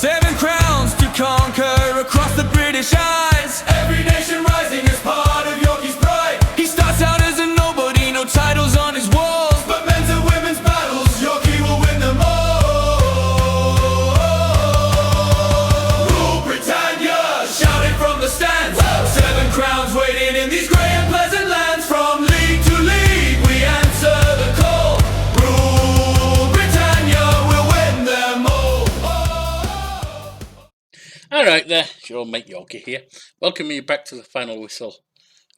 7 crowns to conquer across the British Isles. Every nation rising as part of Yorkie's pride. He starts out as a nobody, no titles on his walls, but men's and women's battles, Yorkie will win them all. Rule Britannia, shouting from the stands. 7 crowns waiting in these grey and pleasant lands. From league to league we answer the call. Rule Britannia, we'll win them all. Alright there, it's your mate Yorkie here. Welcome you back to the final whistle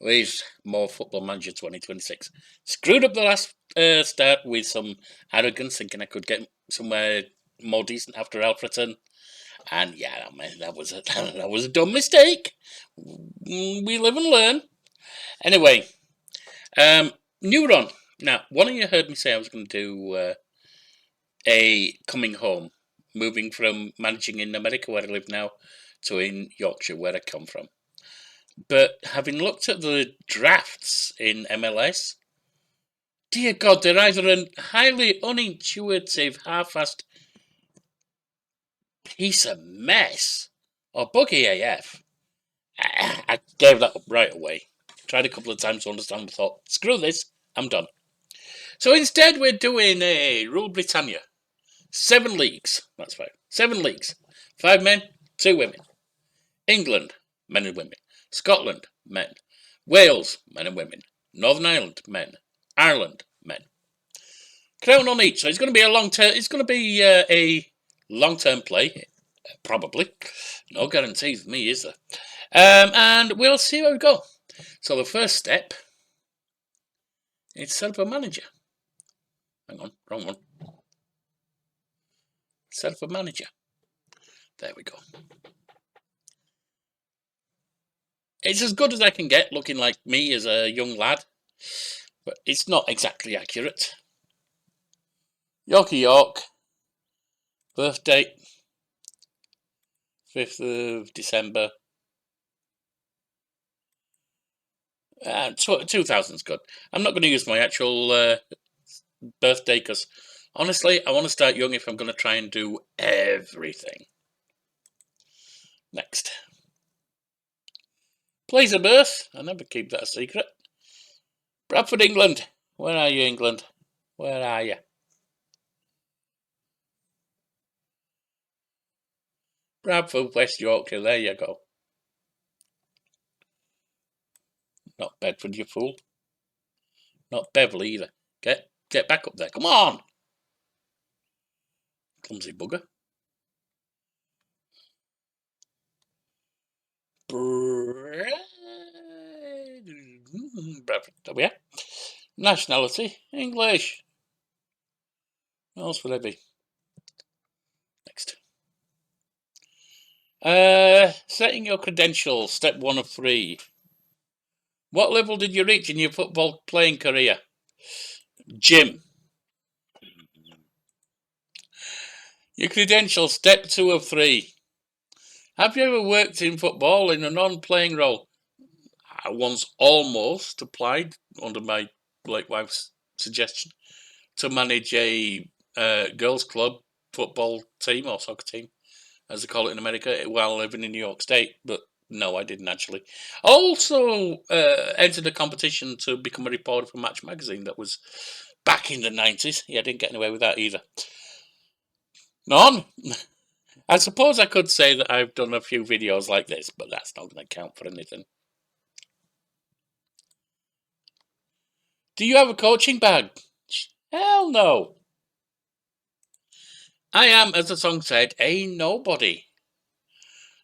with more Football Manager 2026. Screwed up the last start with some arrogance, thinking I could get somewhere more decent after Alfreton. And yeah, man, that was a dumb mistake. We live and learn. Anyway, new run. Now, one of you heard me say I was going to do a coming home, moving from managing in America, where I live now, to in Yorkshire, where I come from. But having looked at the drafts in MLS, dear God, they're either a highly unintuitive, half-assed piece of mess or buggy AF. I gave that up right away. Tried a couple of times to understand, but thought, screw this, I'm done. So instead we're doing a Rule Britannia. 7 leagues, that's right, 7 leagues. 5 men, 2 women. England, men and women. Scotland, men. Wales, men and women. Northern Ireland, men. Ireland, men. Crown on each. So it's going to be a long-term. It's going to be a long-term play, probably. No guarantees with me, is there? And we'll see where we go. So the first step is set up a manager. Hang on, wrong one. Set up a manager. There we go. It's as good as I can get, looking like me as a young lad, but it's not exactly accurate. Yorkie York, birth date 5th of December. 2000's good. I'm not going to use my actual birthday because, honestly, I want to start young if I'm going to try and do everything. Next. Place of birth. I never keep that a secret. Bradford, England. Where are you, England? Where are you? Bradford, West Yorkshire. There you go. Not Bedford, you fool. Not Beverley either. Get back up there. Come on! Clumsy bugger. Bradford. There we are. Nationality. English. What else would I be? Next. Setting your credentials. Step 1 of 3. What level did you reach in your football playing career? Gym. Your credentials. Step 2 of 3. Have you ever worked in football in a non-playing role? I once almost applied, under my late wife's suggestion, to manage a girls' club football team or soccer team, as they call it in America, while living in New York State. But no, I didn't actually. I also entered a competition to become a reporter for Match magazine. That was back in the 90s. Yeah, I didn't get away with that either. None. I suppose I could say that I've done a few videos like this, but that's not going to count for anything. Do you have a coaching bag? Hell no. I am, as the song said, a nobody.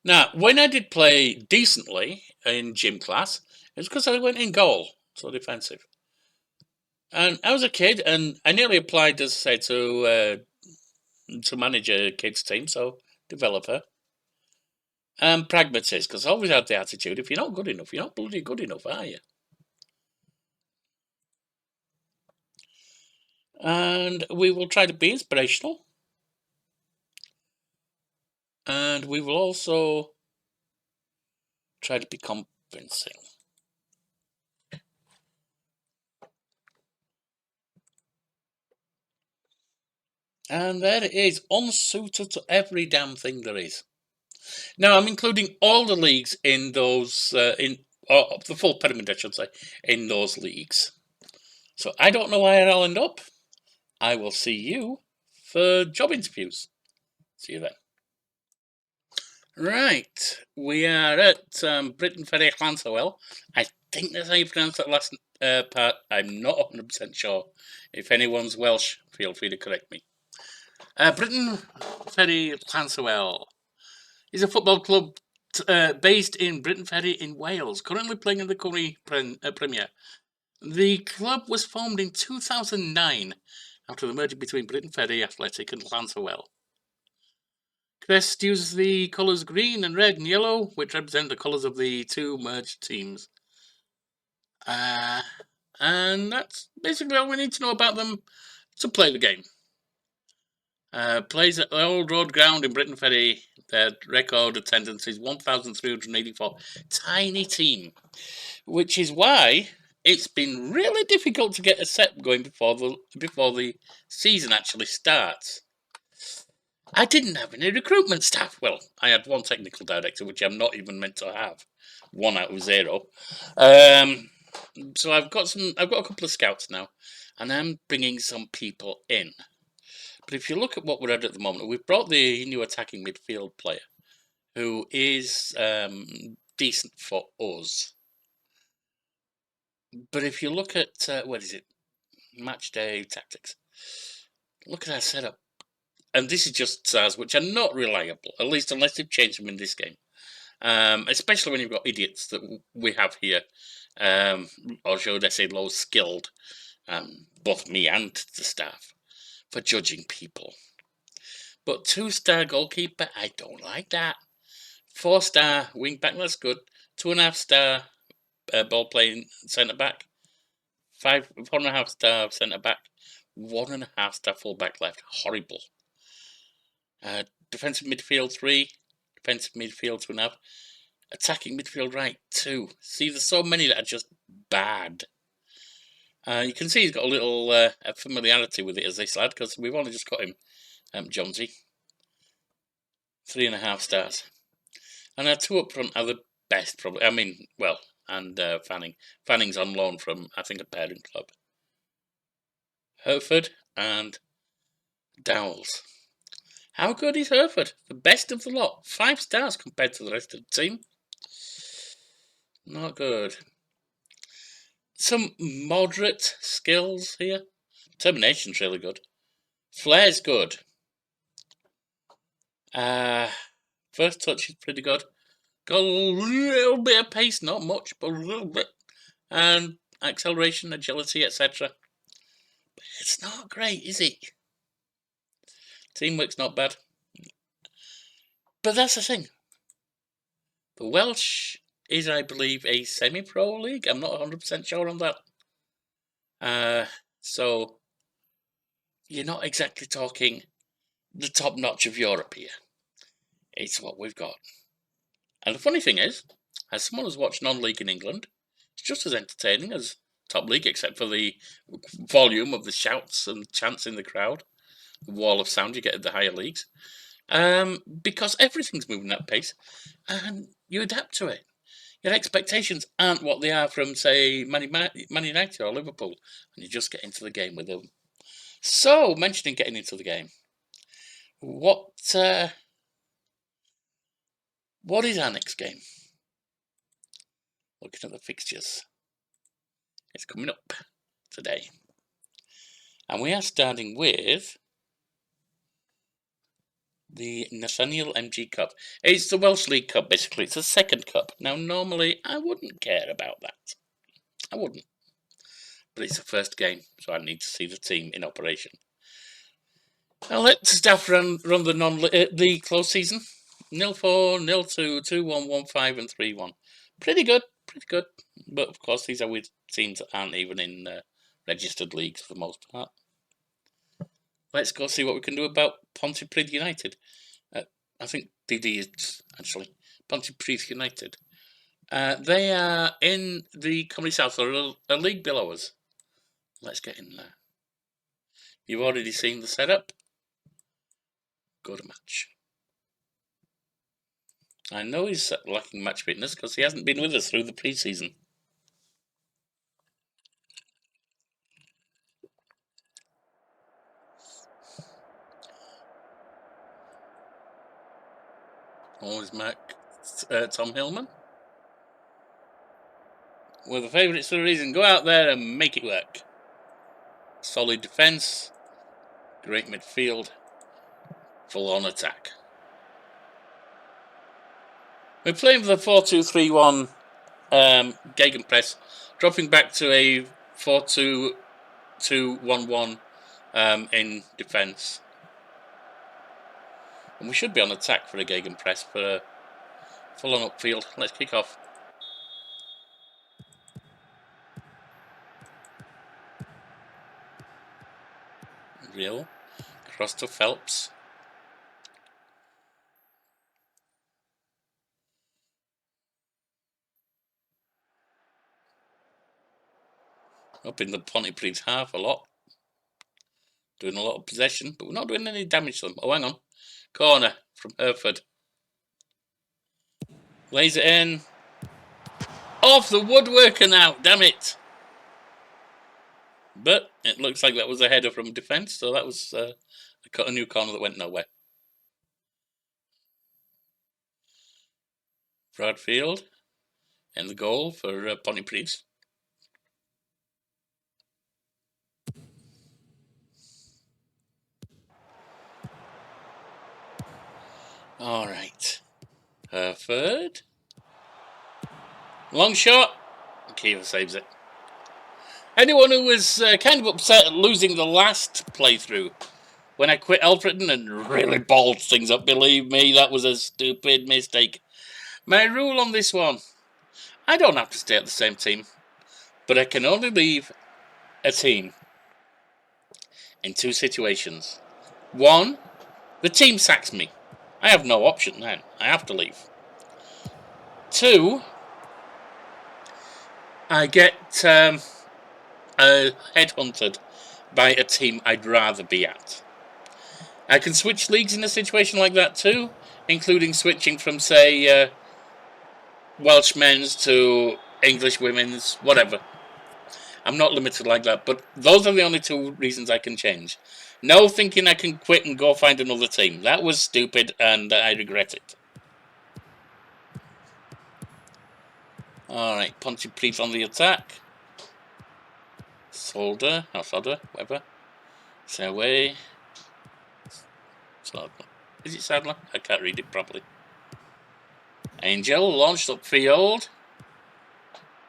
Now, when I did play decently in gym class, it was because I went in goal, so defensive. And I was a kid, and I nearly applied, as I say, to manage a kids' team, so developer. And pragmatist, because I always had the attitude, if you're not good enough, you're not bloody good enough, are you? And we will try to be inspirational. And we will also try to be convincing. And there it is, unsuited to every damn thing there is. Now, I'm including all the leagues in those, or the full pyramid, I should say, in those leagues. So I don't know where I'll end up. I will see you for job interviews. See you then. Right, we are at Britain Ferry Clansowell. I think that's how you pronounce that last part. I'm not 100% sure. If anyone's Welsh, feel free to correct me. Britain Ferry Clansowell is a football club based in Britain Ferry in Wales, currently playing in the Cymru Premier. The club was formed in 2009 after the merger between Britain Ferry Athletic and Clansowell. Crest uses the colours green and red and yellow, which represent the colours of the two merged teams. And that's basically all we need to know about them to play the game. Plays at the Old Road Ground in Britain Ferry. Their record attendance is 1,384. Tiny team, which is why it's been really difficult to get a set going before the season actually starts. I didn't have any recruitment staff. Well, I had one technical director, which I'm not even meant to have. 1 out of 0. So I've got a couple of scouts now, and I'm bringing some people in. But if you look at what we're at the moment, we've brought the new attacking midfield player, who is decent for us. But if you look at match day tactics, look at our setup. And this is just SARS, which are not reliable, at least unless they've changed them in this game. Especially when you've got idiots that we have here, or should I say low-skilled, both me and the staff, for judging people. But 2-star goalkeeper, I don't like that. 4-star wing-back, that's good. 2.5-star ball-playing centre-back. 4.5-star centre-back. 1.5-star full-back left. Horrible. Defensive midfield 3, defensive midfield 2.5, attacking midfield right 2. See, there's so many that are just bad. You can see he's got a little familiarity with it as this lad, because we've only just got him, Jonesy. 3.5 stars. And our 2 up front are the best, probably. I mean, well, and Fanning. Fanning's on loan from, I think, a parent club. Hereford and Dowells. How good is Hereford? The best of the lot. 5 stars compared to the rest of the team. Not good. Some moderate skills here. Termination's really good. Flair's good. First touch is pretty good. Got a little bit of pace, not much, but a little bit. And acceleration, agility, etc. But it's not great, is it? Teamwork's not bad. But that's the thing. The Welsh is, I believe, a semi-pro league. I'm not 100% sure on that. So you're not exactly talking the top notch of Europe here. It's what we've got. And the funny thing is, as someone who's watched non-league in England, it's just as entertaining as top league, except for the volume of the shouts and chants in the crowd, the wall of sound you get at the higher leagues. Because everything's moving at pace, and you adapt to it. Your expectations aren't what they are from, say, Man United or Liverpool, and you just get into the game with them. So, mentioning getting into the game, what is our next game? Looking at the fixtures, it's coming up today, and we are starting with the Nathaniel MG Cup. It's the Welsh League Cup, basically. It's the second cup. Now, normally, I wouldn't care about that. I wouldn't. But it's the first game, so I need to see the team in operation. I'll let staff run the close season. 0-4, 0-2, 2-1, 1-5, and 3-1. Pretty good. But, of course, these are with teams that aren't even in registered leagues for the most part. Let's go see what we can do about Pontypridd United. I think DD is actually Pontypridd United. They are in the Cymru South, or a league below us. Let's get in there. You've already seen the setup. go to match. I know he's lacking match fitness because he hasn't been with us through the pre-season. Always Mac, Tom Hillman. We're the favourites for a reason. Go out there and make it work. Solid defence, great midfield, full-on attack. We're playing for the 4-2-3-1 gegenpress, dropping back to a 4-2-2-1-1 in defence. And we should be on attack for a gegenpress for a full-on upfield. Let's kick off. Real. Cross to Phelps. Up in the Pontypridd half a lot. Doing a lot of possession, but we're not doing any damage to them. Oh, hang on. Corner from Hereford. Lays it in. Off the woodworker now, damn it. But it looks like that was a header from defence, so that was a new corner that went nowhere. Bradfield in the goal for Pontypridd. All right. Hereford. Long shot. Keever saves it. Anyone who was kind of upset at losing the last playthrough when I quit Alfredton and really balled things up, believe me, that was a stupid mistake. My rule on this one, I don't have to stay at the same team, but I can only leave a team in two situations. One, the team sacks me. I have no option then. I have to leave. Two, I get headhunted by a team I'd rather be at. I can switch leagues in a situation like that too, including switching from, say, Welsh men's to English women's, whatever. I'm not limited like that, but those are the only two reasons I can change. No thinking I can quit and go find another team. That was stupid and I regret it. Alright, Pontypridd on the attack. Solder, whatever. Say away. Sadler. Is it Sadler? I can't read it properly. Angel launched upfield.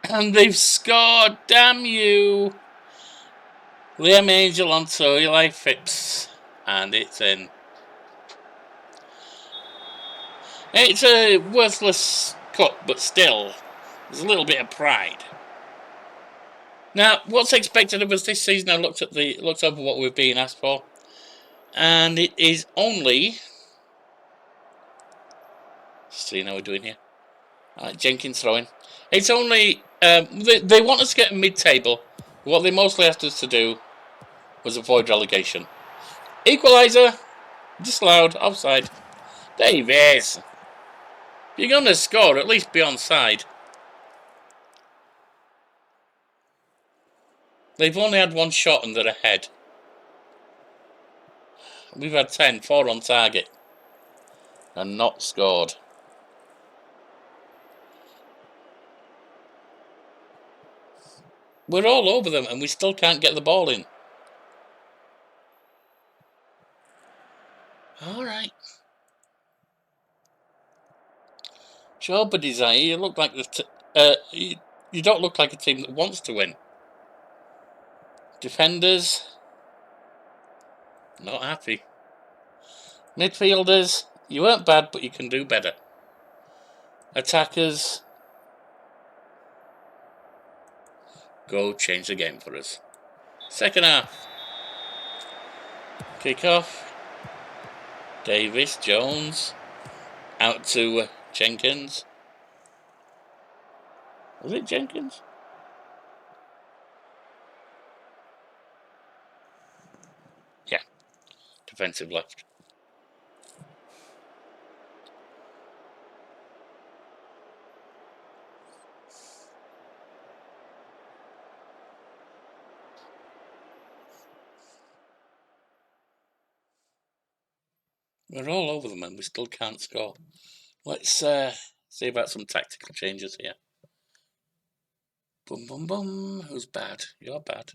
And they've scored, damn you! Liam Angel onto Eli Phipps. And it's in. It's a worthless cut, but still, there's a little bit of pride. Now, what's expected of us this season? I looked over what we're being asked for, and it is only. See how we're doing here. Jenkins throwing. It's only they want us to get mid-table. What they mostly asked us to do was avoid relegation. Equaliser, disallowed, offside. Davies, if you're going to score, at least be onside. They've only had one shot and they're ahead. We've had 10, 4 on target, and not scored. We're all over them and we still can't get the ball in. Alright. Joe Desire, you look like you don't look like a team that wants to win. Defenders, not happy. Midfielders, you weren't bad, but you can do better. Attackers, go change the game for us. Second half. Kick off. Davis, Jones, out to Jenkins. Was it Jenkins? Yeah, defensive left. We're all over them and we still can't score. Let's see about some tactical changes here. Boom, boom, boom. Who's bad? You're bad.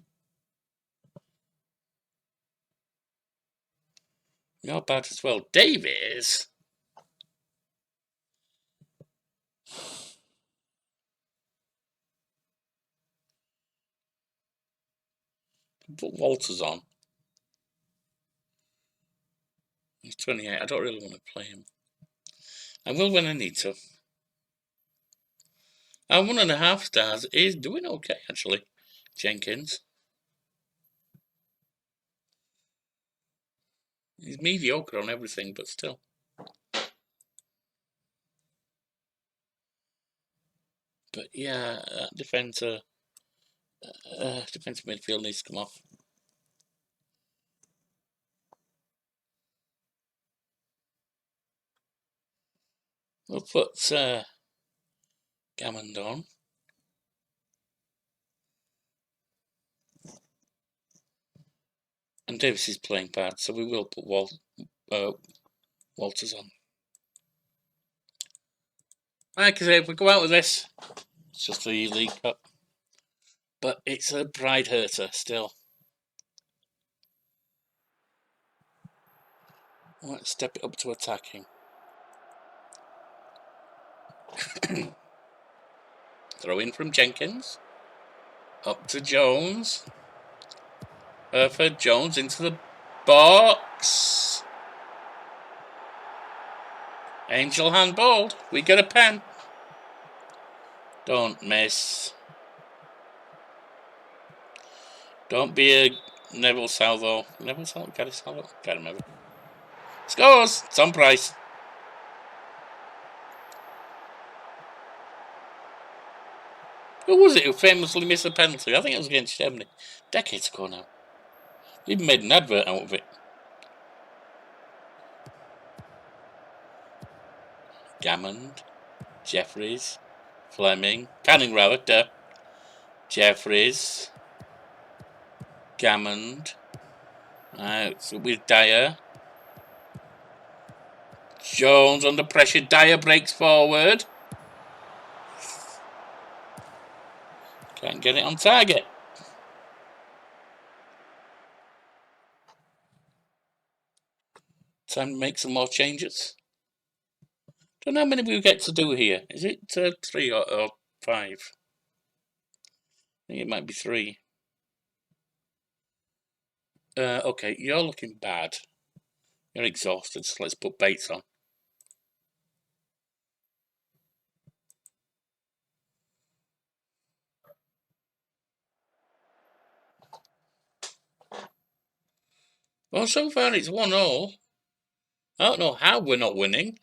You're bad as well. Davies? Put Walters on. He's 28. I don't really want to play him. I will when I need to. Our 1.5 stars is doing okay, actually. Jenkins. He's mediocre on everything, but still. But yeah, defensive midfield needs to come off. We'll put Gammond on. And Davis is playing bad, so we will put Walters on. Like I say, if we go out with this, it's just the League Cup. But it's a pride hurter still. Let's step it up to attacking. Throw in from Jenkins. Up to Jones. Herford, Jones into the box. Angel handballed. We get a pen. Don't miss. Don't be a Neville Salvo. Neville Salvo? Gary Salvo? Can't remember. Scores! It's on Price. Who was it who famously missed a penalty? I think it was against Germany. Decades ago now. We even made an advert out of it. Gammond. Jeffries. Fleming. Canning rather. Duh. Jeffries. Gammond. Out with Dyer. Jones under pressure. Dyer breaks forward. Can't get it on target. Time to make some more changes. Don't know how many we get to do here. Is it 3 or 5? I think it might be 3. Okay, you're looking bad. You're exhausted, so let's put Bates on. Well, so far it's 1-0. I don't know how we're not winning.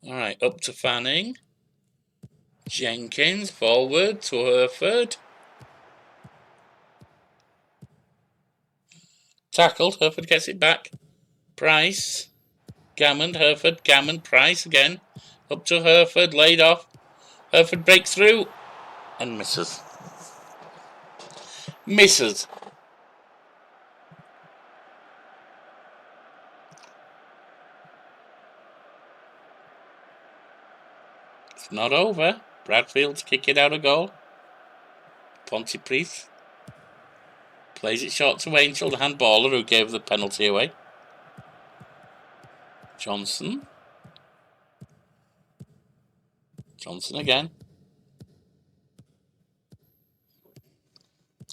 Alright, up to Fanning. Jenkins, forward to Herford. Tackled, Herford gets it back. Price. Gammond, Herford, Gammond, Price again. Up to Herford, laid off. Herford breaks through and misses. Misses. It's not over. Bradfield's kicking out a goal. Pontypridd plays it short to Angel, the handballer who gave the penalty away. Johnson. Johnson again.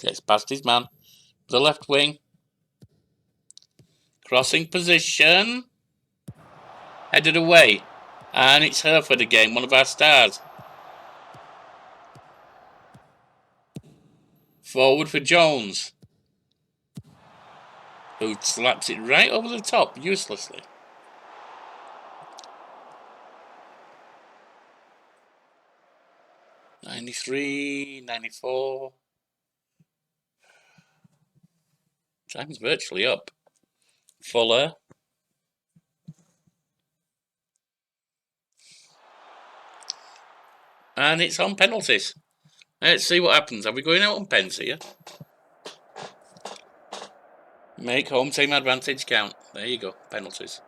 Gets past his man. The left wing. Crossing position. Headed away. And it's Herford again, one of our stars. Forward for Jones, who slaps it right over the top, uselessly. '93, '94. Time's virtually up. Fuller. And it's on penalties. Let's see what happens. Are we going out on pens here? Make home team advantage count. There you go. Penalties.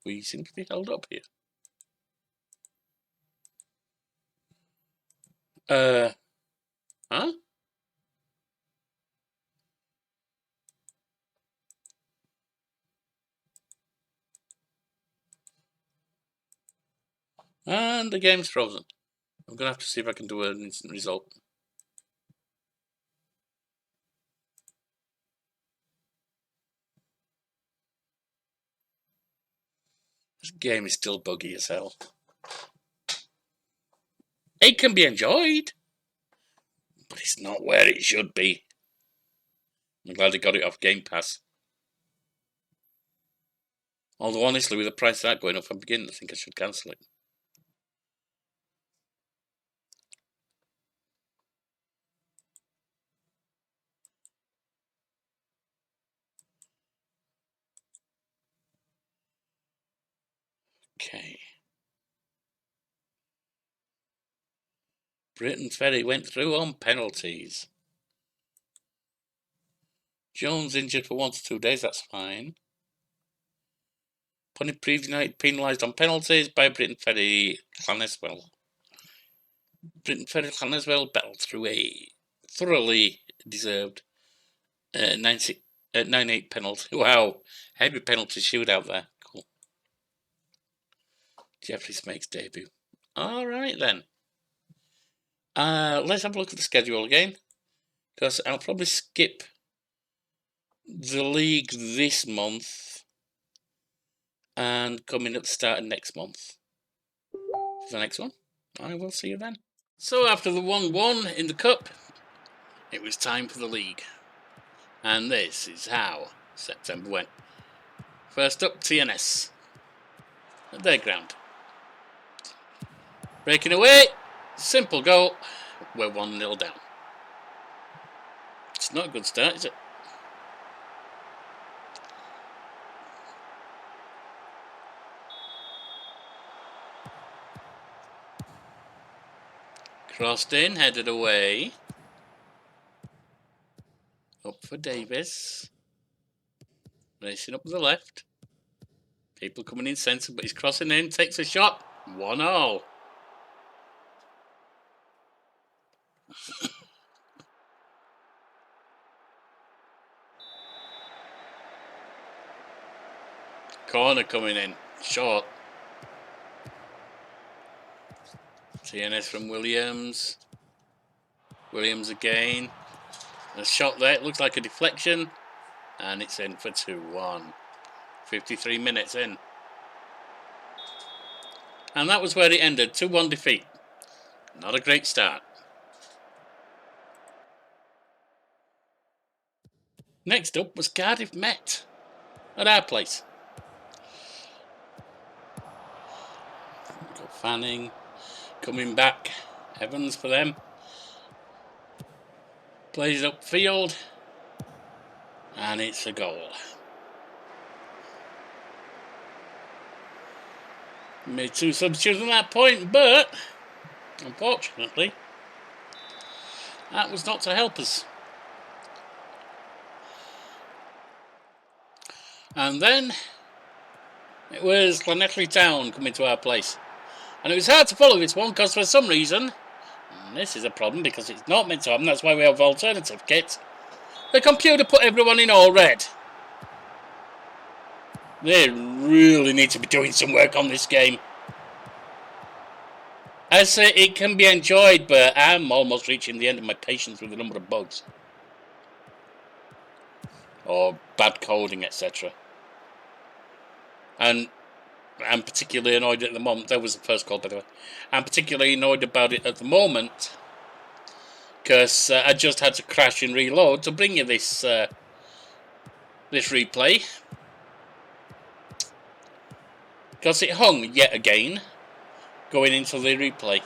We seem to be held up here. Huh? And the game's frozen. I'm going to have to see if I can do an instant result. This game is still buggy as hell. It can be enjoyed, but it's not where it should be. I'm glad they got it off Game Pass. Although honestly, with the price of that going up from the beginning, I think I should cancel it. Okay. Britain Ferry went through on penalties. Jones injured for 1 to 2 days, that's fine. Pony previous night penalised on penalties by Britain Ferry Llaneswell. Britain Ferry Llaneswell battled through a thoroughly deserved 9-8 penalty. Wow, heavy penalty shootout there. Cool. Jeffries makes debut. All right then. Let's have a look at the schedule again, because I'll probably skip the league this month and come in at the start of next month for the next one. I will see you then. So after the 1-1 in the cup, it was time for the league. And this is how September went. First up, TNS. At their ground. Breaking away. Simple goal. We're 1-0 down. It's not a good start, is it? Crossed in, headed away. Up for Davis. Racing up the left. People coming in centre, but he's crossing in, takes a shot. 1-0. Corner coming in, short. TNS from Williams. Williams again. A shot there, it looks like a deflection. And it's in for 2-1. 53 minutes in. And that was where it ended, 2-1 defeat. Not a great start. Next up was Cardiff Met at our place. Got Fanning coming back. Evans for them. Plays upfield. And it's a goal. Made 2 substitutes at that point, but unfortunately, that was not to help us. And then it was Llanelli Town coming to our place. And it was hard to follow this one because for some reason, and this is a problem because it's not meant to happen, that's why we have alternative kits, the computer put everyone in all red. They really need to be doing some work on this game. I say it can be enjoyed, but I'm almost reaching the end of my patience with the number of bugs. Or bad coding, etc. And I'm particularly annoyed at the moment. That was the first call, by the way. I'm particularly annoyed about it at the moment because I just had to crash and reload to bring you this this replay. Because it hung yet again going into the replay.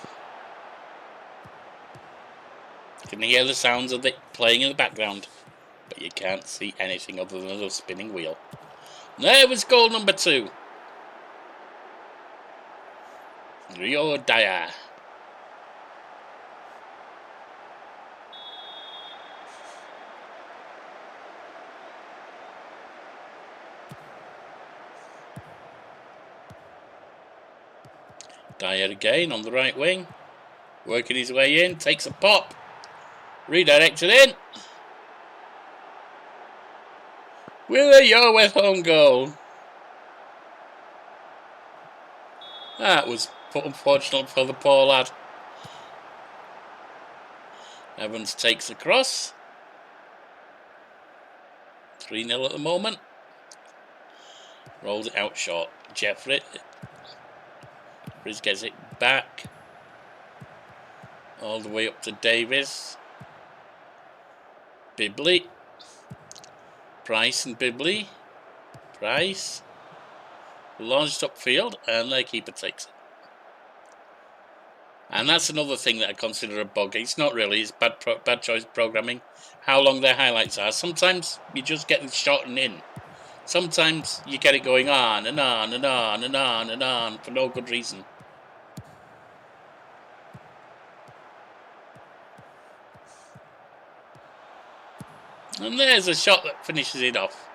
You can hear the sounds of it playing in the background, but you can't see anything other than a spinning wheel. There was goal number 2. Rio Dyer. Dyer again on the right wing. Working his way in. Takes a pop. Redirected in. With a Yorweth home goal. That was unfortunate for the poor lad. Evans takes the cross. 3-0 at the moment. Rolls it out short. Jeffrey gets it back. All the way up to Davis. Bibley. Price and Bibley. Price. Launched upfield, and their keeper takes it. And that's another thing that I consider a bug. It's not really. It's bad choice programming. How long their highlights are. Sometimes you just get it shot and in. Sometimes you get it going on and on and on and on and on for no good reason. And there's a shot that finishes it off.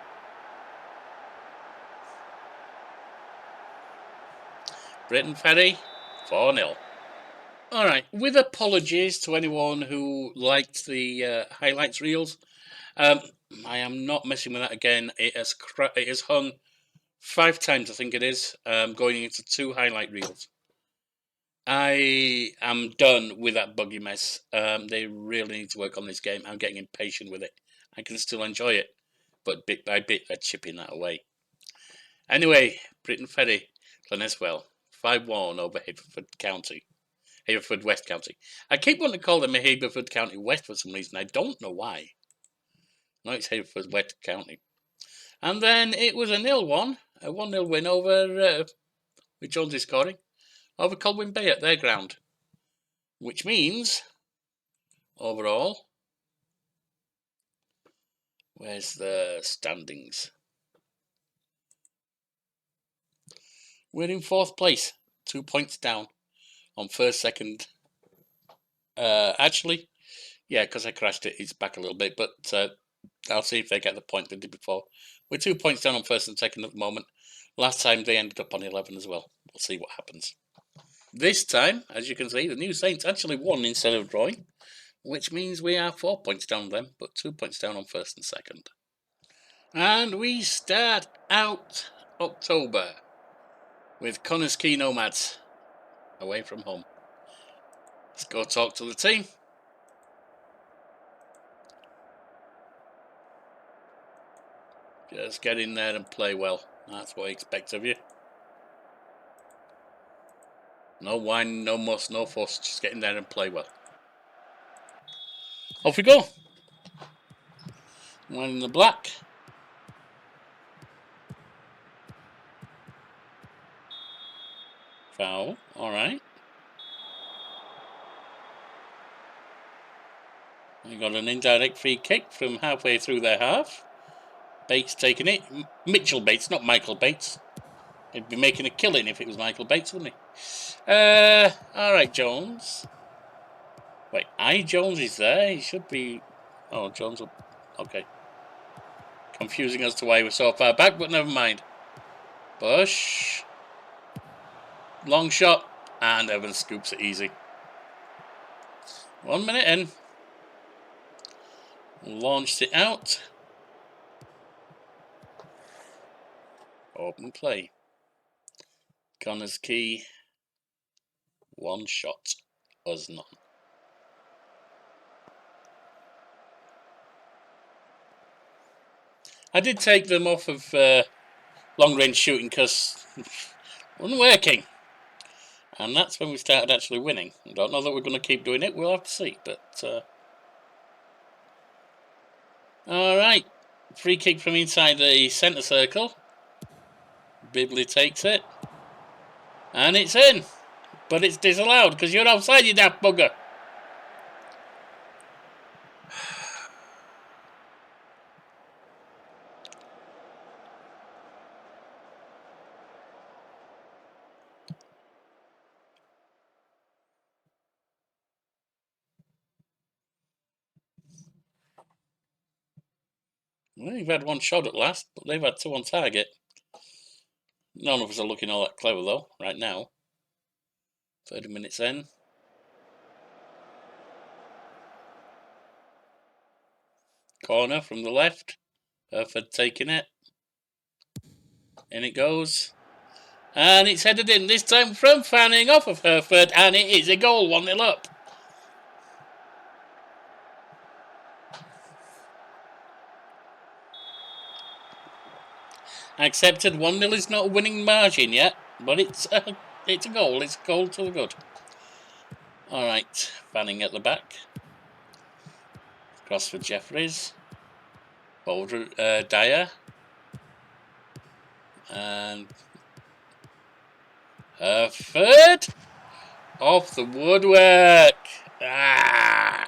Britain Ferry, 4-0. Alright, with apologies to anyone who liked the highlights reels, I am not messing with that again. It has hung 5 times, I think it is, going into 2 highlight reels. I am done with that buggy mess. They really need to work on this game. I'm getting impatient with it. I can still enjoy it, but bit by bit they're chipping that away. Anyway, Britain Ferry, Llanyswell, 5-1 over Haverford West County. I keep wanting to call them Haverford County West for some reason. I don't know why. No, it's Haverford West County. And then it was a 0-1, a 1-0 win over, with Jonesy scoring, over Colwyn Bay at their ground. Which means, overall, where's the standings? We're in 4th place, 2 points down on first, second. Actually, yeah, because I crashed it, it's back a little bit, but I'll see if they get the point they did before. We're 2 points down on first and second at the moment. Last time they ended up on 11 as well. We'll see what happens. This time, as you can see, the New Saints actually won instead of drawing, which means we are 4 points down on them, but 2 points down on first and second. And we start out October with Connors Key Nomads away from home. Let's go talk to the team. Just get in there and play well. That's what I expect of you. No whine, no muss, no fuss. Just get in there and play well. Off we go. One in the black. Foul. All right. We got an indirect free kick from halfway through their half. Bates taking it. Mitchell Bates, not Michael Bates. He'd be making a killing if it was Michael Bates, wouldn't he? All right, Jones. Wait, Jones is there. He should be. Oh, Jones. Okay. Confusing as to why he was so far back, but never mind. Bush. Long shot. And Evans scoops it easy. 1 minute in. Launched it out. Open play. Connors Key. 1 shot. Us none. I did take them off of long range shooting because it wasn't working. And that's when we started actually winning. I don't know that we're going to keep doing it. We'll have to see. But all right. Free kick from inside the centre circle. Bibley takes it. And it's in. But it's disallowed because you're outside, you daft bugger. We've had one shot at last, but they've had two on target. None of us are looking all that clever, though, right now. 30 minutes in. Corner from the left. Hereford taking it. In it goes. And it's headed in, this time from Fanning off of Hereford, and it is a goal, 1-0 up. Accepted, 1-0 is not a winning margin yet, but it's a goal. It's a goal to the good. Alright, Fanning at the back. Cross for Jeffries. Boulder, Dyer. And Hereford off the woodwork. Ah.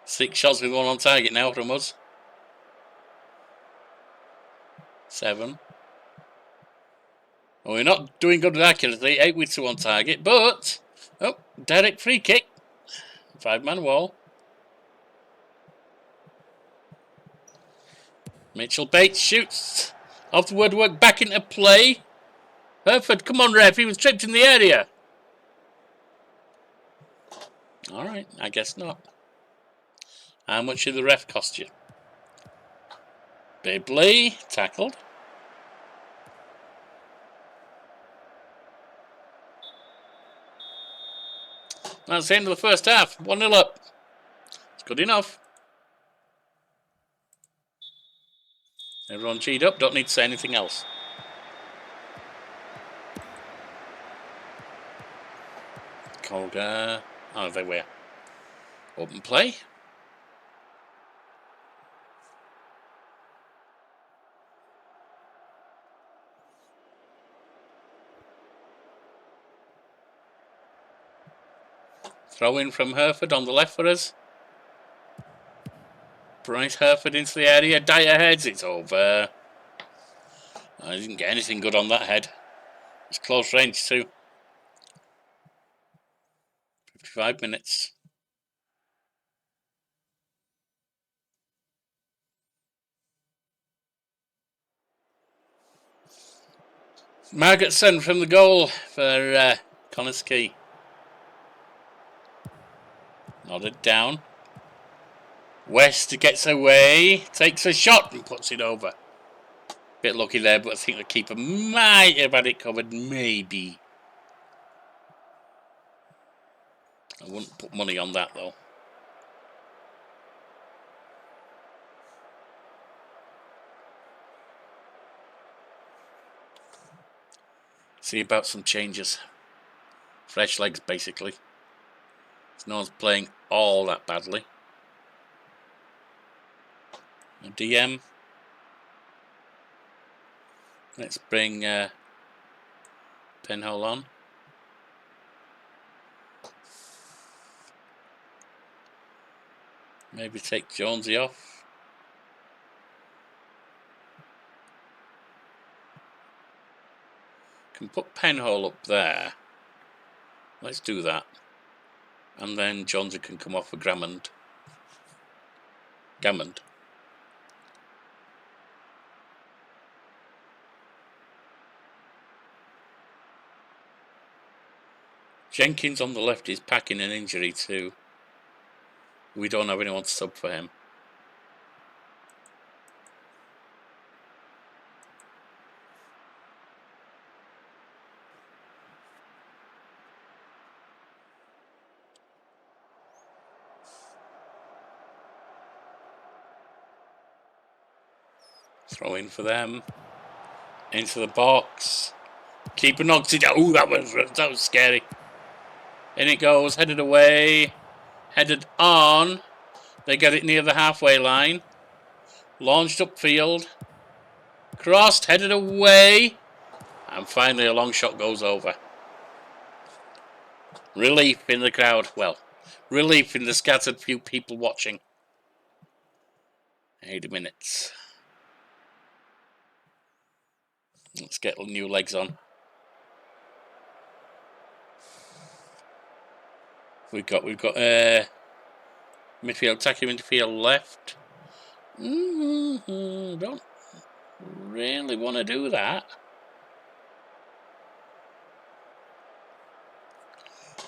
Six shots with one on target now from us. 7. Well, we're not doing good with accuracy. 8 with 2 on target, but direct free kick. 5-man wall. Mitchell Bates shoots off the woodwork back into play. Hereford, come on, ref. He was tripped in the area. Alright, I guess not. How much did the ref cost you? Bibley, tackled. That's the end of the first half. 1-0 up. It's good enough. Everyone G'd up. Don't need to say anything else. Colgar. Oh, they were. Open play. Throw in from Hereford on the left for us. Bryce Hereford into the area. Dyer heads. It's over. I didn't get anything good on that head. It's close range too. 55 minutes. Margetson from the goal for Connors Key. Nodded down. West gets away, takes a shot and puts it over. Bit lucky there, but I think the keeper might have had it covered, maybe. I wouldn't put money on that though. See about some changes. Fresh legs basically. No one's playing all that badly. A DM. Let's bring Penhole on. Maybe take Jonesy off. Can put Penhole up there. Let's do that. And then Jonesy can come off for Gammond. Jenkins on the left is packing an injury too. We don't have anyone to sub for him. Throw in for them. Into the box. Keeper knocks it out. Ooh, that was scary. In it goes, headed away. Headed on. They get it near the halfway line. Launched upfield. Crossed, headed away. And finally a long shot goes over. Relief in the crowd. Well, relief in the scattered few people watching. 80 minutes. Let's get new legs on. We've got midfield, attacking midfield left. Don't really want to do that.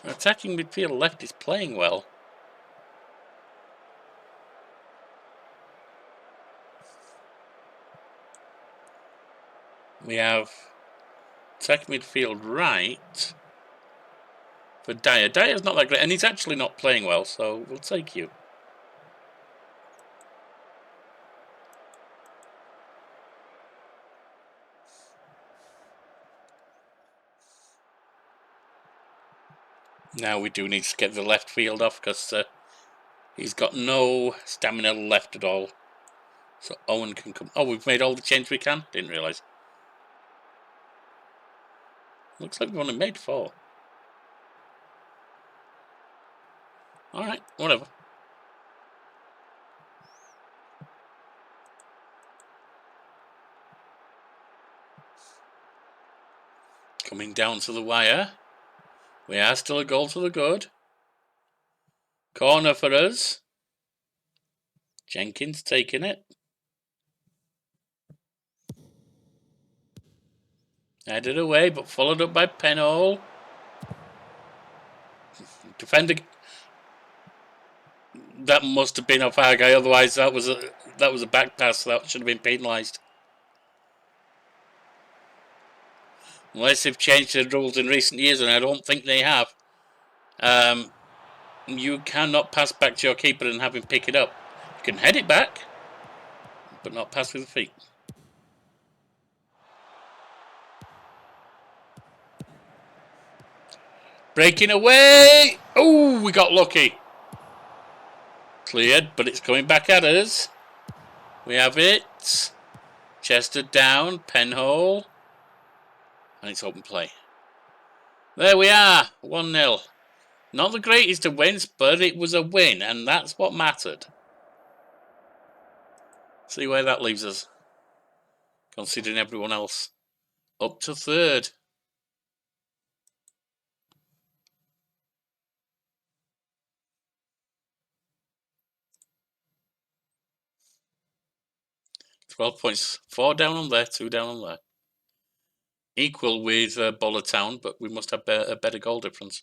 Attacking midfield left is playing well. We have attacking midfield right for Dyer. Dyer's not that great, and he's actually not playing well, so we'll take you. Now we do need to get the left field off because he's got no stamina left at all. So Owen can come. Oh, we've made all the change we can? Didn't realise. Looks like we've only made 4. Alright, whatever. Coming down to the wire. We are still a goal to the good. Corner for us. Jenkins taking it. Headed away, but followed up by Penhall. Defender. That must have been off our guy. Otherwise, that was a back pass. That should have been penalised. Unless they've changed the rules in recent years, and I don't think they have. You cannot pass back to your keeper and have him pick it up. You can head it back, but not pass with the feet. Breaking away! Oh, we got lucky. Cleared, but it's coming back at us. We have it. Chester down, Penhall. And it's open play. There we are, 1-0. Not the greatest of wins, but it was a win, and that's what mattered. See where that leaves us, considering everyone else. Up to 3rd. £12 points. 4 down on there, 2 down on there. Equal with Bowler Town, but we must have a better goal difference.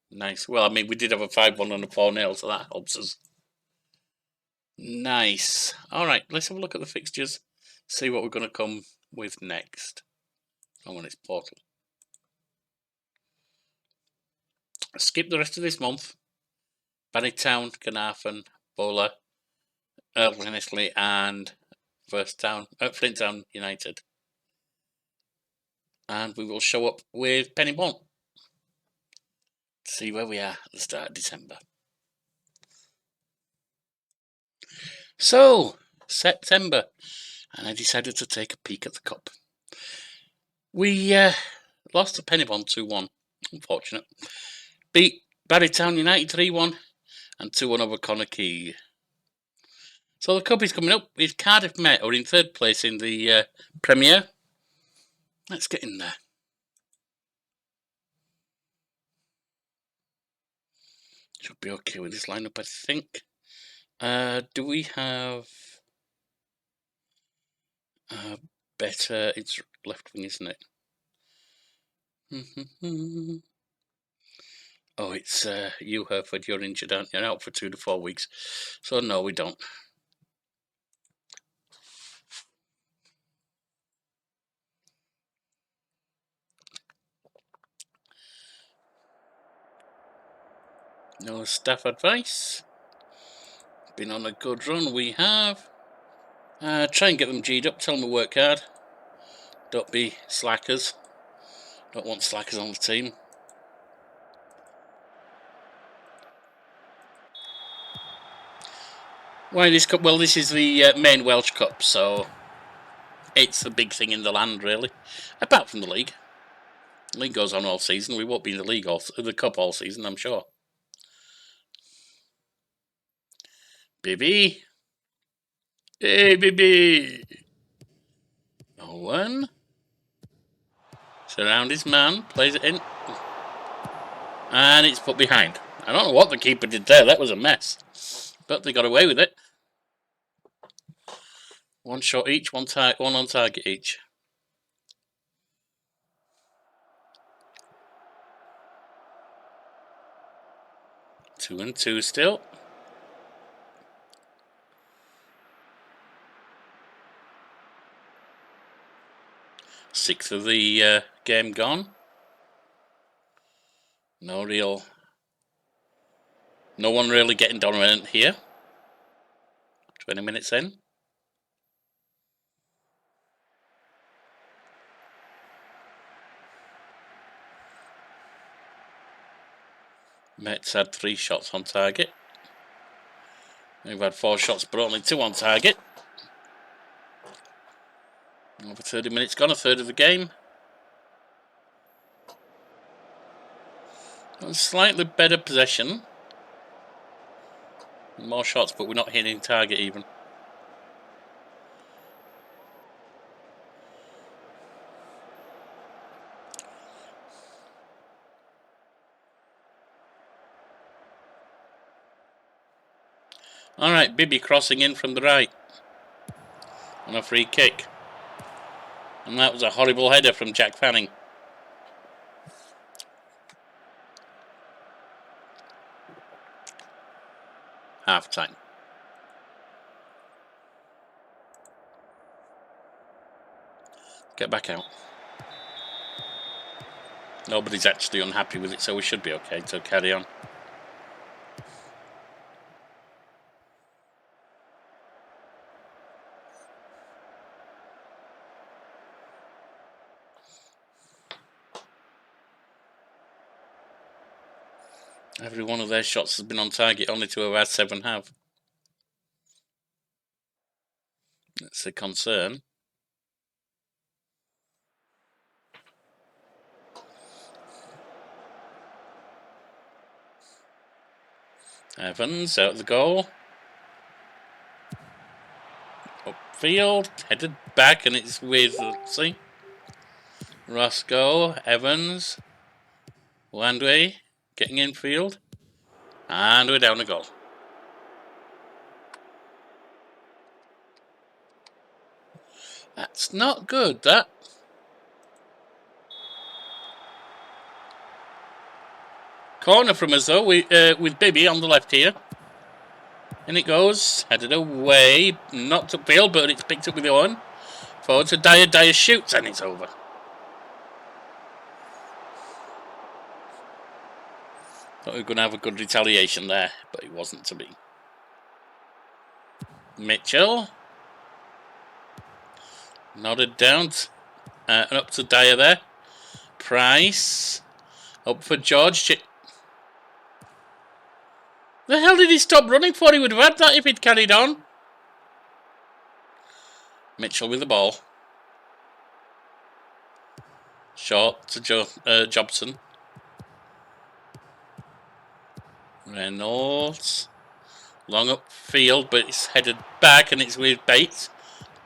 Nice. Well, I mean, we did have a 5-1 and a 4-0, so that helps us. Nice. All right, let's have a look at the fixtures. See what we're going to come with next. I'm on its portal. Skip the rest of this month. Bannocktown, Carnarvon, Bowler, Linnesley, and Flint Town United. And we will show up with Pennybont. See where we are at the start of December. So, September, and I decided to take a peek at the cup. We lost to Pennybont 2-1, unfortunate. Beat Barrytown United 3-1 and 2-1 over Connacht. So the cup is coming up. With Cardiff Met are in 3rd place in the Premier. Let's get in there. Should be okay with this lineup, I think. Do we have better? It's left wing, isn't it? Oh, it's you, Hereford. You're injured, aren't you? You're out for 2 to 4 weeks. So no, we don't. No staff advice. Been on a good run, we have. Try and get them G'd up, tell them to work hard. Don't be slackers. Don't want slackers on the team. Why this cup? Well, this is the main Welsh Cup, so it's the big thing in the land, really. Apart from the league. The league goes on all season. We won't be in the cup all season, I'm sure. Bibby. Hey, Bibby. Owen. Around his man, plays it in. And it's put behind. I don't know what the keeper did there. That was a mess. But they got away with it. One shot each, one on target each. 2-2 still. 6th of the game gone. No one really getting dominant here. 20 minutes in. Mets had 3 shots on target. We've had 4 shots, but only 2 on target. Over 30 minutes gone, a third of the game. Slightly better possession. More shots, but we're not hitting target even. Alright, Bibby crossing in from the right. On a free kick. And that was a horrible header from Jack Fanning. Half time. Get back out. Nobody's actually unhappy with it, so we should be okay to carry on. Every one of their shots has been on target, only 2 of our 7 have. That's a concern. Evans out of the goal. Upfield, headed back, and it's with, let's see, Roscoe, Evans, Landway, getting infield, and we're down a goal. That's not good, that. Corner from us, though, with Bibby on the left here. And it goes, headed away, knocked upfield, but it's picked up with the one. Forward to Dyer, Dyer shoots, and it's over. Thought we were going to have a good retaliation there, but it wasn't to be. Mitchell. Nodded down, and up to Dyer there. Price. Up for George. The hell did he stop running for? He would have had that if he'd carried on. Mitchell with the ball. Short to Jobson. Reynolds. Long upfield, but it's headed back and it's with Bates.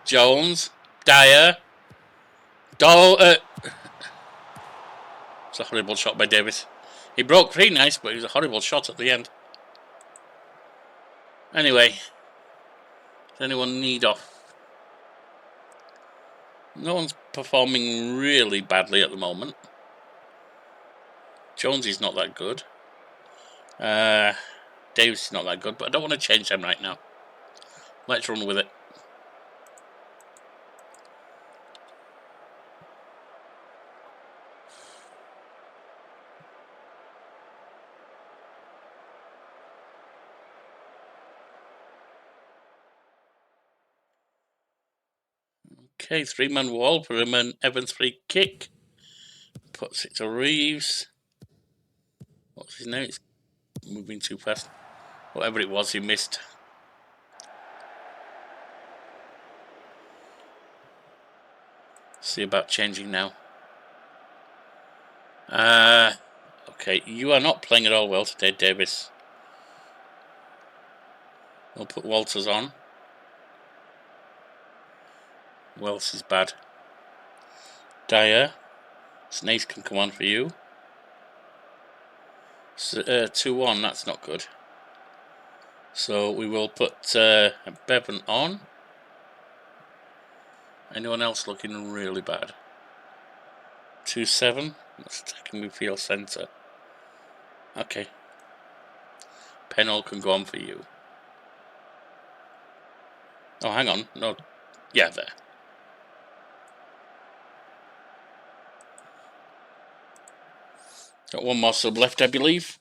Jones. Dyer. It's a horrible shot by Davis. He broke free nice, but it was a horrible shot at the end. Anyway, does anyone need off? No one's performing really badly at the moment. Jonesy's not that good. Davis is not that good, but I don't want to change them right now. Let's run with it. Okay, 3-man wall for him and Evans free kick. Puts it to Reeves. What's his name? It's moving too fast. Whatever it was, he missed. See about changing now. Okay, you are not playing at all well today, Davis. We'll put Walters on. Welsh is bad. Dyer. Snaith can come on for you. 2-1, that's not good. So we will put Bevan on. Anyone else looking really bad? 2-7. That's attacking midfield centre. Okay. Pennell can go on for you. Oh, hang on. No. Yeah, there. Got one more sub left, I believe.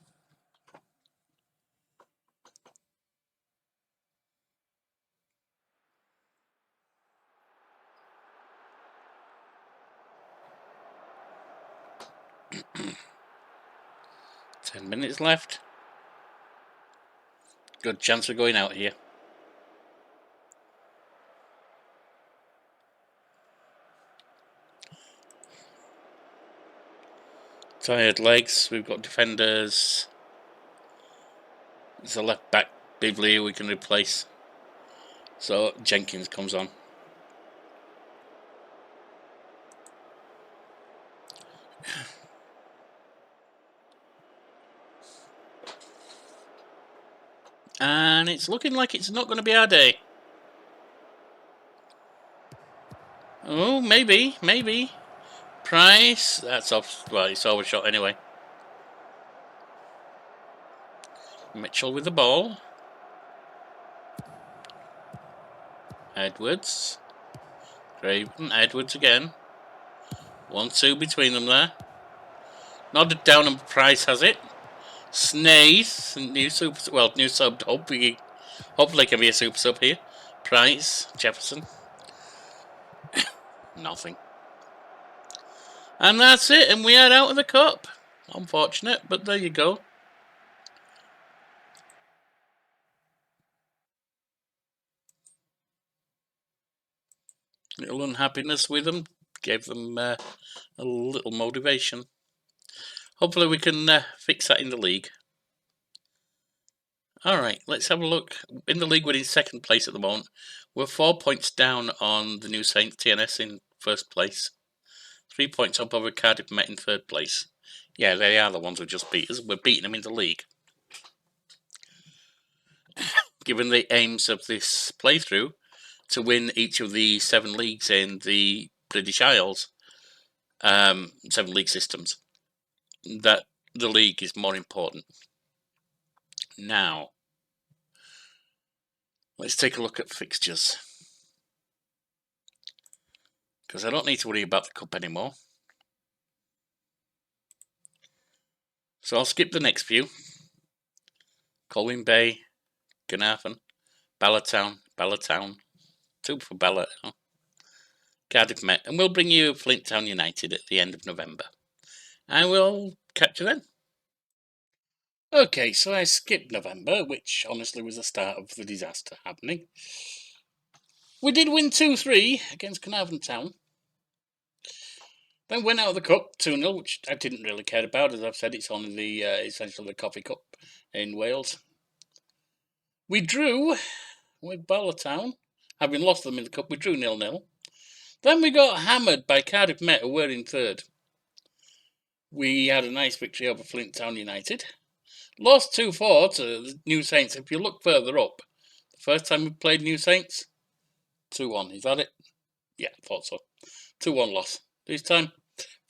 Ten minutes left. Good chance of going out here. Tired legs. We've got defenders. There's a left back, Bivley, we can replace. So Jenkins comes on. And it's looking like it's not going to be our day. Oh, maybe. Price. That's off. Well, it's overshot anyway. Mitchell with the ball. Edwards. Craven. Edwards again. 1-2 between them there. Nodded down and Price has it. Snaith. New sub. Hopefully can be a super sub here. Price. Jefferson. Nothing. And that's it. And we are out of the cup. Unfortunate, but there you go. Little unhappiness with them. Gave them a little motivation. Hopefully we can fix that in the league. Alright, let's have a look. In the league, we're in second place at the moment. We're 4 points down on the New Saints TNS in first place. 3 points up over Cardiff Met in third place. Yeah, they are the ones who just beat us. We're beating them in the league. Given the aims of this playthrough to win each of the 7 leagues in the British Isles, 7 league systems, that the league is more important. Now, let's take a look at fixtures. Because I don't need to worry about the cup anymore. So I'll skip the next few. Colwyn Bay, Carnarvon, Ballatown, 2 for Balla, Cardiff Met, and we'll bring you Flint Town United at the end of November. And we'll catch you then. Okay, so I skipped November, which honestly was the start of the disaster happening. We did win 2-3 against Carnarvon Town. Then went out of the cup 2-0, which I didn't really care about. As I've said, it's only the essentially the Coffee Cup in Wales. We drew with Ballatown, having lost them in the cup. We drew 0-0. Then we got hammered by Cardiff Met, who were in third. We had a nice victory over Flint Town United. Lost 2-4 to the New Saints. If you look further up, the first time we played New Saints, 2-1. Is that it? Yeah, thought so. 2-1 loss. This time,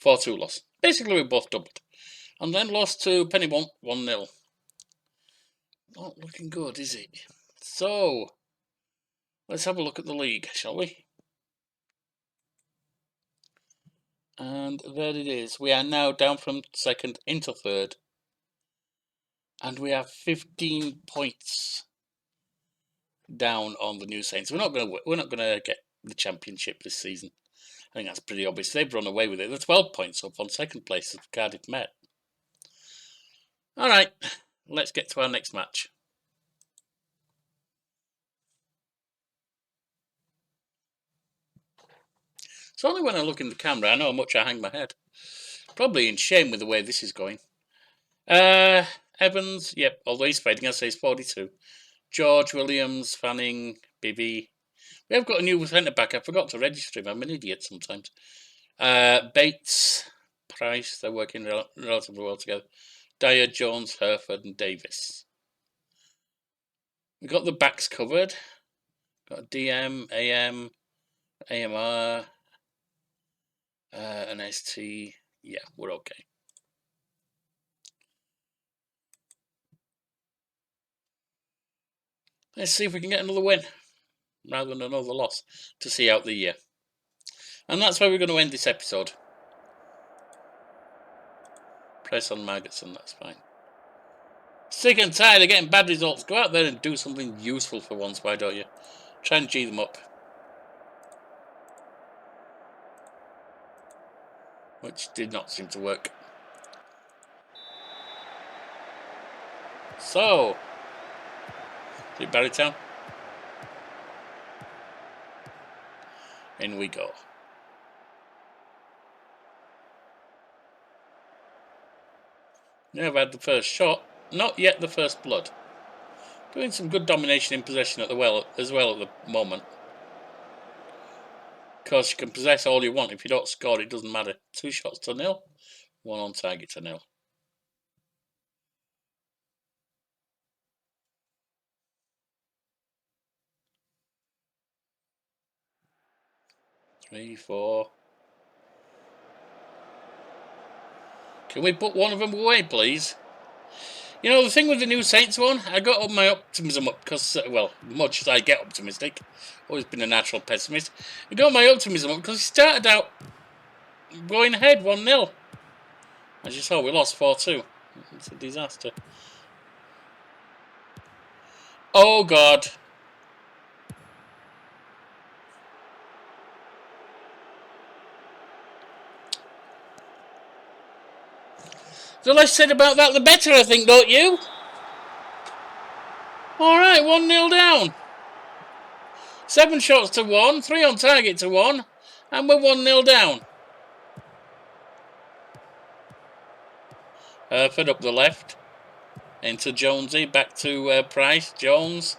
4-2 loss. Basically, we both doubled. And then lost to Pennymount 1-0. Not looking good, is it? So, let's have a look at the league, shall we? And there it is. We are now down from second into third. And we have 15 points down on the New Saints. We're not going to get the championship this season. I think that's pretty obvious. They've run away with it. They're 12 points up on second place of Cardiff Met. All right, let's get to our next match. It's only when I look in the camera I know how much I hang my head. Probably in shame with the way this is going. Evans, yep, although he's fading, I say he's 42. George, Williams, Fanning, Bibby. We have got a new centre back. I forgot to register him. I'm an idiot sometimes. Bates, Price. They're working relatively well together. Dyer, Jones, Hereford, and Davis. We've got the backs covered. Got DM, AM, AMR, and ST. Yeah, we're okay. Let's see if we can get another win rather than another loss to see out the year. And that's where we're going to end this episode. Press on Margetson, that's fine. Sick and tired of getting bad results. Go out there and do something useful for once, why don't you? Try and G them up. Which did not seem to work. So, is it Barrytown? In we go. Now I've had the first shot, not yet the first blood. Doing some good domination in possession at the well as well at the moment. Because you can possess all you want. If you don't score, it doesn't matter. 2 shots to 0, 1 on target to 0. Three, 4. Can we put one of them away, please? You know, the thing with the new Saints one, I got my optimism up because, well, much as I get optimistic, always been a natural pessimist, I got my optimism up because he started out going ahead 1-0. As you saw, we lost 4-2. It's a disaster. Oh, God. The less said about that, the better, I think, don't you? Alright, 1-0 down. 7 shots to 1, 3 on target to 1, and we're 1-0 down. Hereford up the left. Into Jonesy, back to Price. Jones.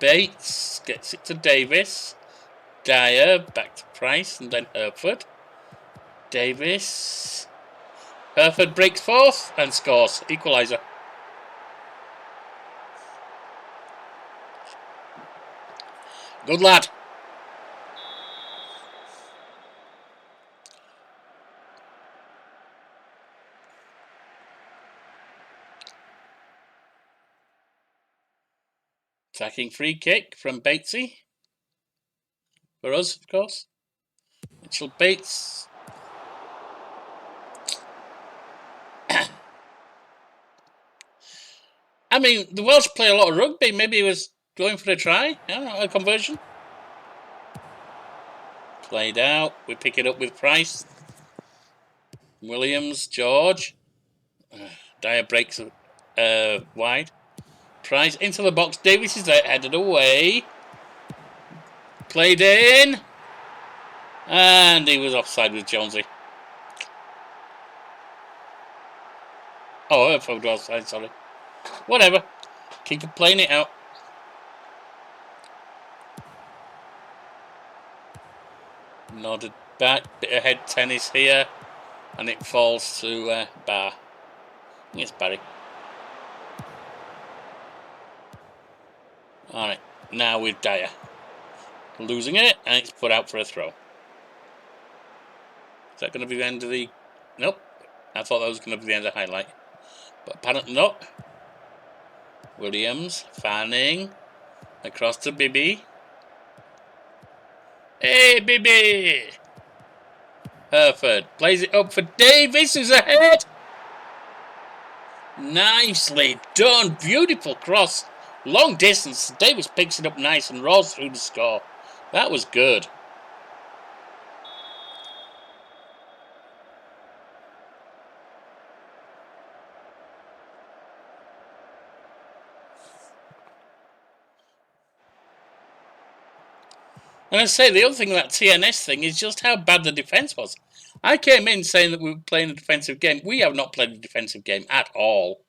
Bates gets it to Davis. Dyer, back to Price, and then Hereford. Davis. Hereford breaks fourth and scores. Equaliser. Good lad. Attacking free kick from Batesy. For us, of course. Mitchell Bates. I mean, the Welsh play a lot of rugby. Maybe he was going for a try. A conversion. Played out. We pick it up with Price. Williams, George. Dyer breaks wide. Price into the box. Davis is there, headed away. Played in. And he was offside with Jonesy. Oh, I thought he was offside, sorry. Whatever. Keep playing it out. Nodded back. Bit of head tennis here. And it falls to Barr. I think it's Barry. Alright. Now with Dyer. Losing it. And it's put out for a throw. Is that going to be the end of the... Nope. I thought that was going to be the end of the highlight. But apparently not. Williams. Fanning. Across to Bibby. Hey, Bibby! Hereford plays it up for Davis, who's ahead. Nicely done. Beautiful cross. Long distance. Davis picks it up nice and rolls through the score. That was good. And I say, the other thing about TNS thing is just how bad the defence was. I came in saying that we were playing a defensive game. We have not played a defensive game at all.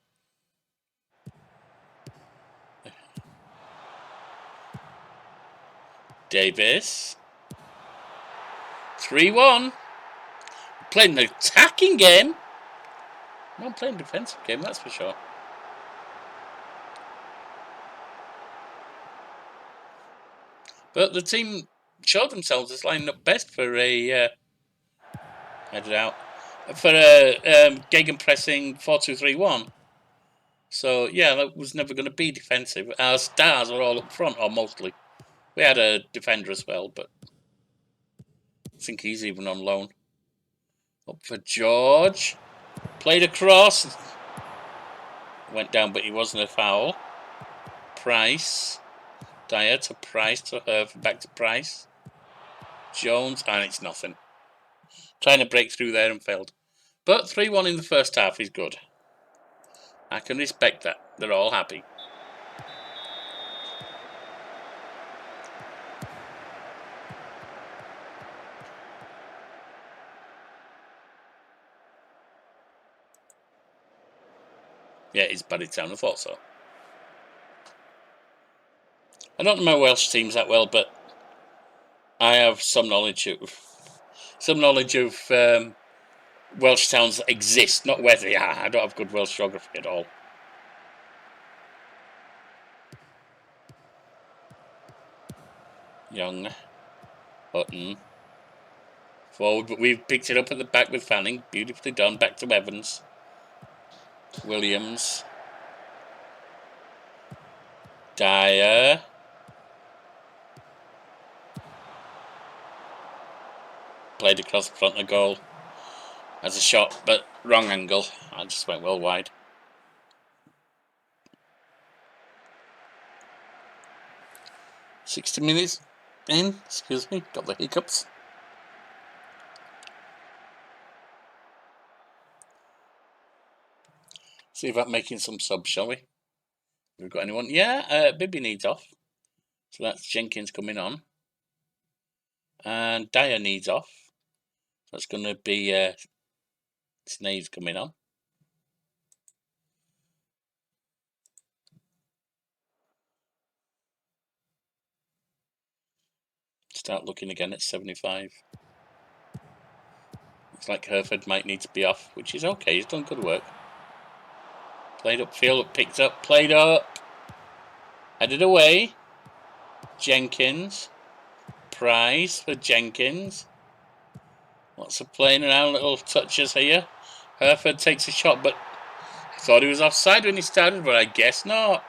Davis. 3-1. playing an attacking game. Not playing a defensive game, that's for sure. But the team showed themselves as lining up best for a headed out for a gegenpressing 4-2-3-1. So yeah, that was never going to be defensive. Our stars are all up front, or mostly. We had a defender as well, but I think he's even on loan. Up for George. Played across. Went down, but he wasn't a foul. Price. Dyer to Price to Herb. Back to Price. Jones. And it's nothing. Trying to break through there and failed. But 3-1 in the first half is good. I can respect that. They're all happy. Yeah, it's Barry Town. I thought so. I don't know my Welsh teams that well, but I have some knowledge of Welsh towns that exist, not where they are. I don't have good Welsh geography at all. Young, Hutton, forward, but we've picked it up at the back with Fanning. Beautifully done. Back to Evans. Williams. Dyer. Played across the front of goal. As a shot, but wrong angle. I just went well wide. "60 minutes in, excuse me, got the hiccups. See about making some subs, shall we? Have we got anyone? Yeah, Bibby needs off. So that's Jenkins coming on. And Dyer needs off. So that's going to be Snaves coming on. Start looking again at 75. Looks like Hereford might need to be off, which is okay. He's done good work. Played upfield, picked up, played up. Headed away. Jenkins. Price for Jenkins. Lots of playing around, little touches here. Hereford takes a shot, but I thought he was offside when he started, but I guess not.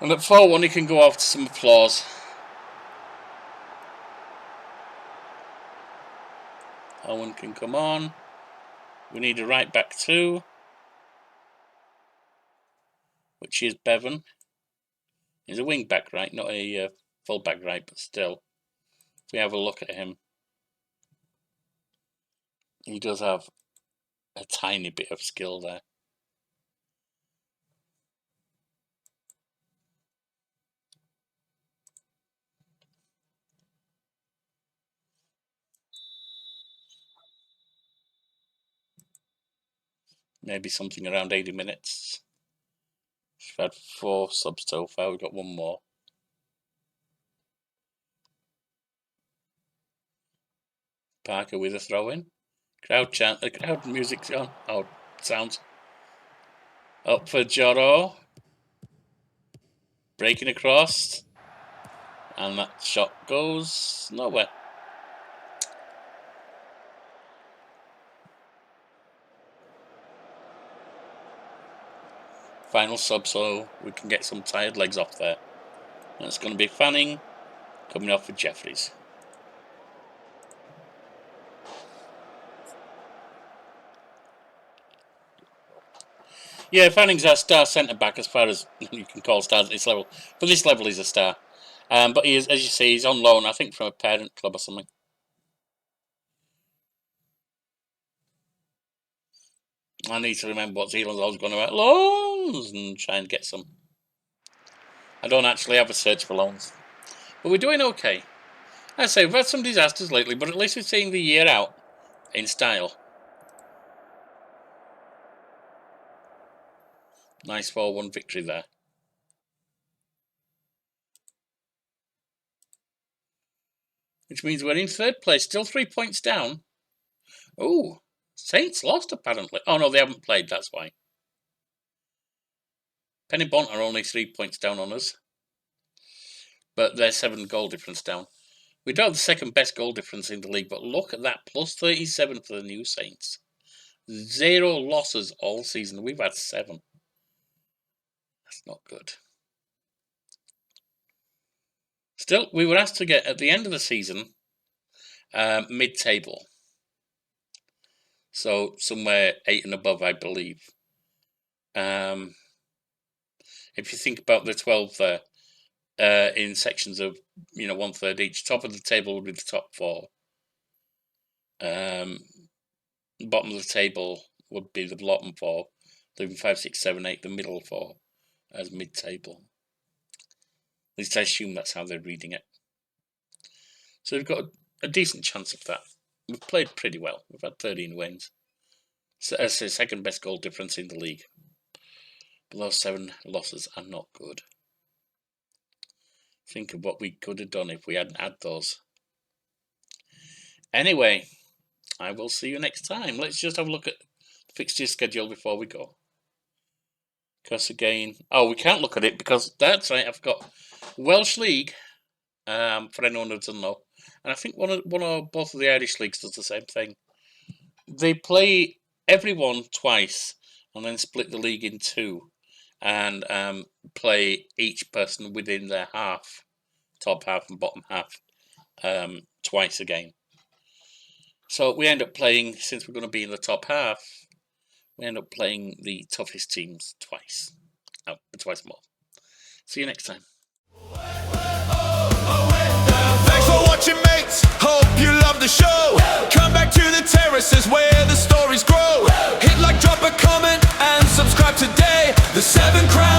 And at 4-1, he can go off to some applause. Owen can come on. We need a right back too, which is Bevan. He's a wing back right, not a full back right, but still. If we have a look at him, he does have a tiny bit of skill there. Maybe something around 80 minutes. We've had 4 subs so far, we've got 1 more. Parker with a throw in. Crowd chant, the crowd music's on. Oh, sounds. Up for Joro. Breaking across. And that shot goes nowhere. Final sub so we can get some tired legs off there. And it's going to be Fanning coming off for Jeffries. Yeah, Fanning's our star centre back as far as you can call stars at this level. For this level, he's a star. But he is, as you say, he's on loan, I think, from a parent club or something. I need to remember what Zealand's always going about loans and try and get some. I don't actually have a search for loans. But we're doing okay. I say, we've had some disasters lately, but at least we're seeing the year out in style. Nice 4-1 victory there. which means we're in third place, still 3 points down. Oh, Saints lost apparently. Oh no, they haven't played, that's why. Pennybont are only 3 points down on us, but they're 7 goal difference down. We don't have the second best goal difference in the league, but look at that, plus 37 for the new Saints. 0 losses all season. We've had 7. That's not good. Still, we were asked to get, at the end of the season, mid-table. So, somewhere 8 and above, I believe. If you think about the 12 there, in sections of, 1/3 each, top of the table would be the top 4. Bottom of the table would be the bottom 4. Then 5, 6, 7, 8, the middle 4 as mid-table. At least I assume that's how they're reading it. So we've got a decent chance of that. We've played pretty well. We've had 13 wins. So that's the second best goal difference in the league. But those 7 losses are not good. Think of what we could have done if we hadn't had those. Anyway, I will see you next time. Let's just have a look at the fixture schedule before we go. Because again, we can't look at it because that's right. I've got Welsh League, for anyone who doesn't know, and I think one or both of the Irish leagues does the same thing. They play everyone twice and then split the league in 2, and play each person within their half, top half and bottom half, twice again. So we end up playing, since we're going to be in the top half, we end up playing the toughest teams twice. Twice more. See you next time. Thanks for watching, mates. Hope you love the show. Come back to the terraces where the stories grow. Hit like, drop a comment, and subscribe today. The 7 Crowns.